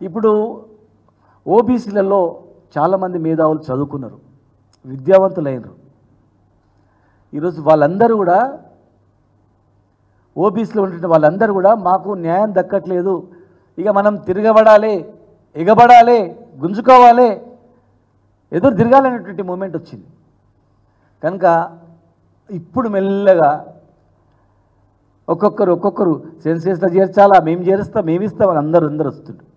ఇప్పుడు ఓబీసీలలో చాలామంది మేధావులు చదువుకున్నారు, విద్యావంతులైనరు. ఈరోజు వాళ్ళందరూ కూడా ఓబీసీలో ఉంటున్న వాళ్ళందరూ కూడా మాకు న్యాయం దక్కట్లేదు, ఇక మనం తిరగబడాలి, ఎగబడాలి, గుంజుకోవాలి, ఎదురు తిరగాలనేటువంటి మూమెంట్ వచ్చింది. కనుక ఇప్పుడు మెల్లగా ఒక్కొక్కరు సెన్సెస్లో చేర్చాలా, మేము చేరుస్తాం, మేము ఇస్తామని అందరూ వస్తుంటారు.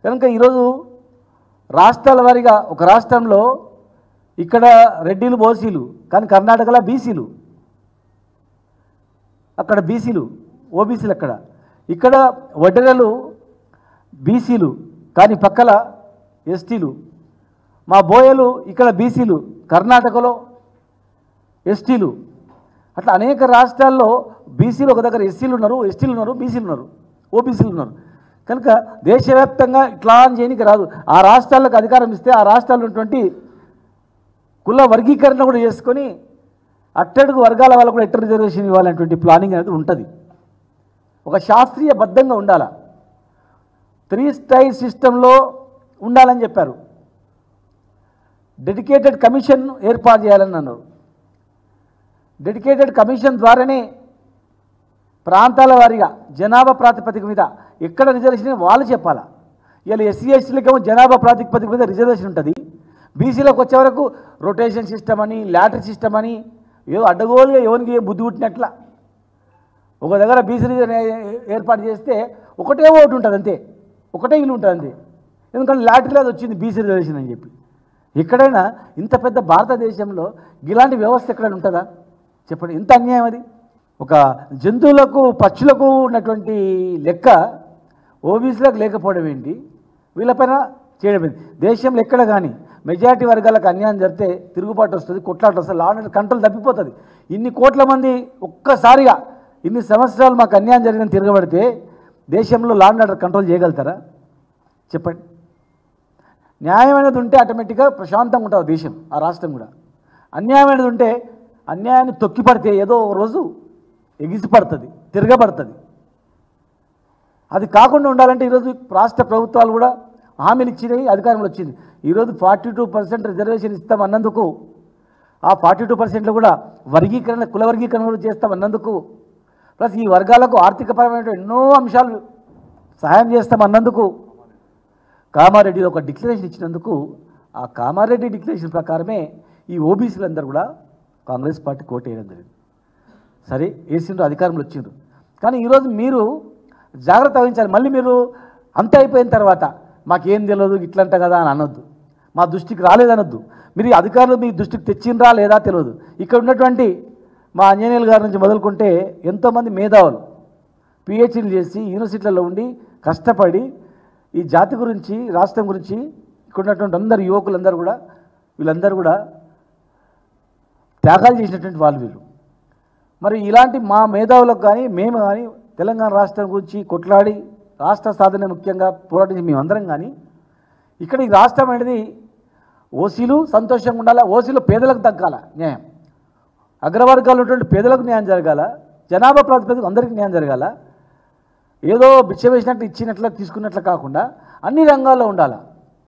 కనుక ఈరోజు రాష్ట్రాల వారీగా ఒక రాష్ట్రంలో ఇక్కడ రెడ్డిలు ఓసీలు, కానీ కర్ణాటకలో బీసీలు, అక్కడ బీసీలు ఓబీసీలు, ఇక్కడ వడ్డెరలు బీసీలు, కానీ పక్కల ఎస్టీలు, మా బోయలు ఇక్కడ బీసీలు, కర్ణాటకలో ఎస్టీలు. అట్లా అనేక రాష్ట్రాల్లో బీసీలు ఒక దగ్గర ఎస్సీలు ఉన్నారు, ఎస్టీలు ఉన్నారు, బీసీలు ఉన్నారు, ఓబీసీలు ఉన్నారు. కనుక దేశవ్యాప్తంగా ఇట్లా అని చేయనికి రాదు. ఆ రాష్ట్రాలకు అధికారం ఇస్తే ఆ రాష్ట్రాల్లో ఉన్నటువంటి కుల వర్గీకరణ కూడా చేసుకొని అట్టడుగు వర్గాల వాళ్ళకు కూడా ఎట్ట రిజర్వేషన్ ఇవ్వాలనేటువంటి ప్లానింగ్ అనేది ఉంటుంది. ఒక శాస్త్రీయబద్ధంగా ఉండాలి. 3 స్టైల్ సిస్టంలో ఉండాలని చెప్పారు. డెడికేటెడ్ కమిషన్ ఏర్పాటు చేయాలని అన్నారు. డెడికేటెడ్ కమిషన్ ద్వారానే ప్రాంతాల వారీగా జనాభా ప్రాతిపదిక మీద ఎక్కడ రిజర్వేషన్ వాళ్ళు చెప్పాలా. ఇలా ఎస్సీ ఎస్టీలకేమో జనాభా ప్రాతిపదిక మీద రిజర్వేషన్ ఉంటుంది, బీసీలకు వచ్చే వరకు రొటేషన్ సిస్టమ్ అని, లాటరీ సిస్టమ్ అని, ఏదో అడ్డగోలుగా ఎవరికి బుద్ధి పుట్టినట్ల ఒక దగ్గర బీసీ ఏర్పాటు చేస్తే ఒకటే ఓటు ఉంటుంది అంతే, ఒకటే ఇల్లు ఉంటుంది అంతే. ఎందుకంటే లాటరీలో అది వచ్చింది బీసీ రిజర్వేషన్ అని చెప్పి. ఎక్కడైనా ఇంత పెద్ద భారతదేశంలో ఇలాంటి వ్యవస్థ ఎక్కడైనా ఉంటుందా చెప్పండి? ఎంత అన్యాయం అది. ఒక జంతువులకు పక్షులకు ఉన్నటువంటి లెక్క ఓబీసీలకు లేకపోవడం ఏంటి, వీళ్ళపైన చేయడం ఏంటి? దేశంలో ఎక్కడ కానీ మెజారిటీ వర్గాలకు అన్యాయం జరిగితే తిరుగుబాటు వస్తుంది, కొట్లాట వస్తుంది, లా అండ్ కంట్రోల్ తప్పిపోతుంది. ఇన్ని కోట్ల మంది ఒక్కసారిగా ఇన్ని సంవత్సరాలు మాకు అన్యాయం జరిగిందని తిరగబడితే దేశంలో లా అండ్ ఆర్డర్ కంట్రోల్ చేయగలుగుతారా చెప్పండి? న్యాయమైనది ఉంటే ఆటోమేటిక్గా ప్రశాంతంగా ఉంటుంది దేశం, ఆ రాష్ట్రం కూడా. అన్యాయమైనది ఉంటే అన్యాయాన్ని తొక్కిపడితే ఏదో రోజు ఎగిసిపడుతుంది, తిరగబడుతుంది. అది కాకుండా ఉండాలంటే ఈరోజు రాష్ట్ర ప్రభుత్వాలు కూడా హామీలు ఇచ్చినాయి, అధికారంలో వచ్చింది. ఈరోజు 42% రిజర్వేషన్ ఇస్తామన్నందుకు, ఆ 42%లో కూడా వర్గీకరణ, కుల వర్గీకరణ కూడా చేస్తామన్నందుకు, ప్లస్ ఈ వర్గాలకు ఆర్థికపరమైన ఎన్నో అంశాలు సహాయం చేస్తామన్నందుకు, కామారెడ్డిలో ఒక డిక్లరేషన్ ఇచ్చినందుకు, ఆ కామారెడ్డి డిక్లరేషన్ ప్రకారమే ఈ ఓబీసీలందరూ కూడా కాంగ్రెస్ పార్టీ కోటేయడం జరిగింది. సరే వేసిండ్రు, అధికారంలో వచ్చిండ్రు. కానీ ఈరోజు మీరు జాగ్రత్త వహించాలి. మళ్ళీ మీరు అంత అయిపోయిన తర్వాత మాకేం తెలియదు ఇట్లంట కదా అని అనొద్దు, మా దృష్టికి రాలేదనొద్దు. మీరు ఈ అధికారులు మీ దృష్టికి తెచ్చిండ్రా లేదా తెలియదు. ఇక్కడ ఉన్నటువంటి మా ఆంజనేయులు గారి నుంచి మొదలుకుంటే ఎంతోమంది మేధావులు పిహెచ్డీలు చేసి యూనివర్సిటీలలో ఉండి కష్టపడి ఈ జాతి గురించి, రాష్ట్రం గురించి ఇక్కడ ఉన్నటువంటి అందరు యువకులందరూ కూడా, వీళ్ళందరూ కూడా త్యాగాలు చేసినటువంటి వాళ్ళు వీళ్ళు. మరి ఇలాంటి మా మేధావులకు కానీ మేము కానీ తెలంగాణ రాష్ట్రం గురించి కొట్లాడి రాష్ట్ర సాధన ముఖ్యంగా పోరాటించి మేమందరం కానీ ఇక్కడ ఈ రాష్ట్రం అనేది ఓసీలు సంతోషంగా ఉండాలా, ఓసీలు పేదలకు తగ్గాల న్యాయం, అగ్రవర్గాలు ఉన్నటువంటి పేదలకు న్యాయం జరగాల, జనాభా ప్రాతిపదిక అందరికీ న్యాయం జరగాల. ఏదో బిచ్చ వేసినట్లు ఇచ్చినట్లు తీసుకున్నట్లు కాకుండా అన్ని రంగాల్లో ఉండాలి.